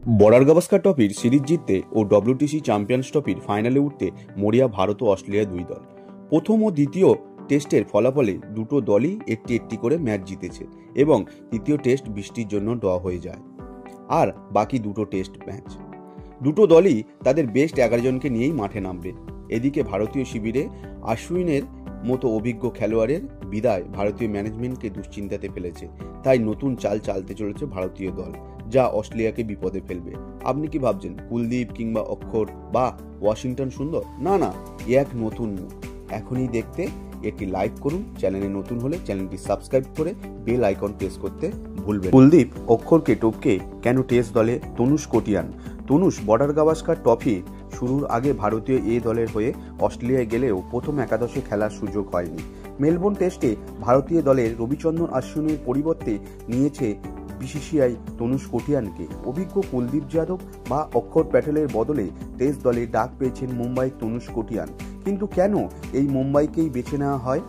Border Gavaskar ট্রফির series জিততে ও WTC champions ট্রফির ফাইনালে উঠতে মরিয়া ভারত ও অস্ট্রেলিয়া দুই দল। প্রথম ও দ্বিতীয় টেস্টের ফলাফলে দুটো দলই একটি একটি করে ম্যাচ জিতেছে এবং তৃতীয় টেস্ট বৃষ্টির জন্য ড্র হয়ে যায়। আর বাকি দুটো টেস্ট ম্যাচ দুটো দলই তাদের বেস্ট 11 জনকে নিয়েই মাঠে নামবে। এদিকে ভারতীয় শিবিরে আশ্বিনের মতো অভিজ্ঞ খেলোয়াড়ের বিদায় ভারতীয় ম্যানেজমেন্টকে দুশ্চিন্তাতে ফেলেছে। তাই নতুন চাল চালতে চলেছে ভারতীয় দল, যা অস্ট্রেলিয়াকে বিপদে ফেলবে। আপনি কি ভাবছেন কুলদীপ কিংবা অক্ষর বা ওয়াশিংটন সুন্দর? না, এক নতুন মুখ। এখনই দেখতে একটি লাইক করুন, চ্যানেলে নতুন হলে চ্যানেলটি সাবস্ক্রাইব করে বেল আইকন প্রেস করতে ভুলবেন। কুলদীপ অক্ষরকে টপকে কেন টেস্ট দলে তনুষ কোটিয়ান? তনুষ বর্ডার গাভাস্কার ট্রফি শুরুর আগে ভারতীয় এ দলের হয়ে অস্ট্রেলিয়ায় গেলেও প্রথম একাদশে খেলার সুযোগ হয়নি। মেলবোর্ন টেস্টে ভারতীয় দলের রবিচন্দ্রন অশ্বিনের পরিবর্তে নিয়েছে বিসিসিআই তনুষ কোটিয়ানকে। অভিজ্ঞ কুলদীপ যাদব বা অক্ষর প্যাটেলের বদলে টেস্ট দলে ডাক পেয়েছেন মুম্বাই তনুষ কোটিয়ান। কিন্তু কেন এই মুম্বাইকেই বেছে নেওয়া হয়?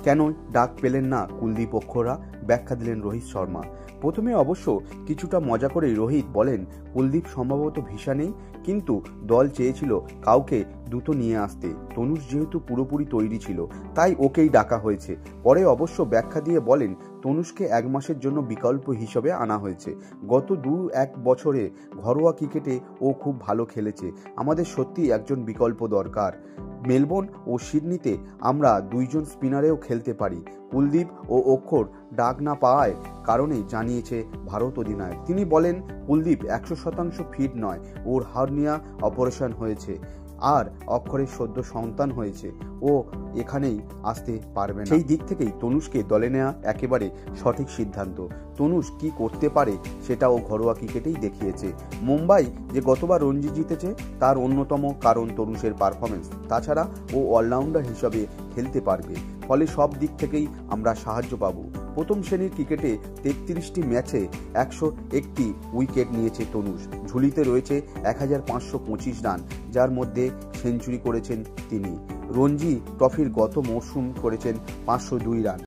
কেন ডাক পেলেন না কুলদীপ অক্ষররা? ব্যাখ্যা দিলেন রোহিত শর্মা। প্রথমে অবশ্য কিছুটা মজা করেই রোহিত বলেন, কুলদীপ সম্ভবত ভিসা নেই, কিন্তু দল চেয়েছিল কাউকে দ্রুত নিয়ে আসতে। তনুষ যেহেতু পুরোপুরি তৈরি ছিল, তাই ওকেই ডাকা হয়েছে। পরে অবশ্য ব্যাখ্যা দিয়ে বলেন, তনুষকে 1 মাসের জন্য বিকল্প হিসেবে আনা হয়েছে। গত 2-1 বছরে ঘরোয়া ক্রিকেটে ও খুব ভালো খেলেছে। আমাদের সত্যি একজন বিকল্প দরকার। মেলবোর্ন ও সিডনিতে আমরা 2 জন স্পিনারেও খেলতে পারি। কুলদীপ ও অক্ষর ডাক না পাওয়ায় কারণেই জানিয়েছে ভারত অধিনায়ক। তিনি বলেন, কুলদীপ 100% ফিট নয়, ওর হার্নিয়া অপারেশন হয়েছে, আর অক্ষরের সদ্য সন্তান হয়েছে, ও এখানেই আসতে পারবে না। সেই দিক থেকেই তনুষকে দলে নেওয়া একেবারে সঠিক সিদ্ধান্ত। তনুষ কি করতে পারে সেটা ও ঘরোয়া ক্রিকেটেই দেখিয়েছে। মুম্বাই যে গতবার রঞ্জি জিতেছে তার অন্যতম কারণ তনুষের পারফরমেন্স। তাছাড়া ও অলরাউন্ডার হিসাবে খেলতে পারবে, ফলে সব দিক থেকেই আমরা সাহায্য পাব। প্রথম শ্রেণীর ক্রিকেটে 33টি ম্যাচে 101টি উইকেট নিয়েছে তনুষ। ঝুলিতে রয়েছে 1525 রান, যার মধ্যে সেঞ্চুরি করেছেন তিনি। রঞ্জি ট্রফির গত মৌসুম করেছেন 502 রান।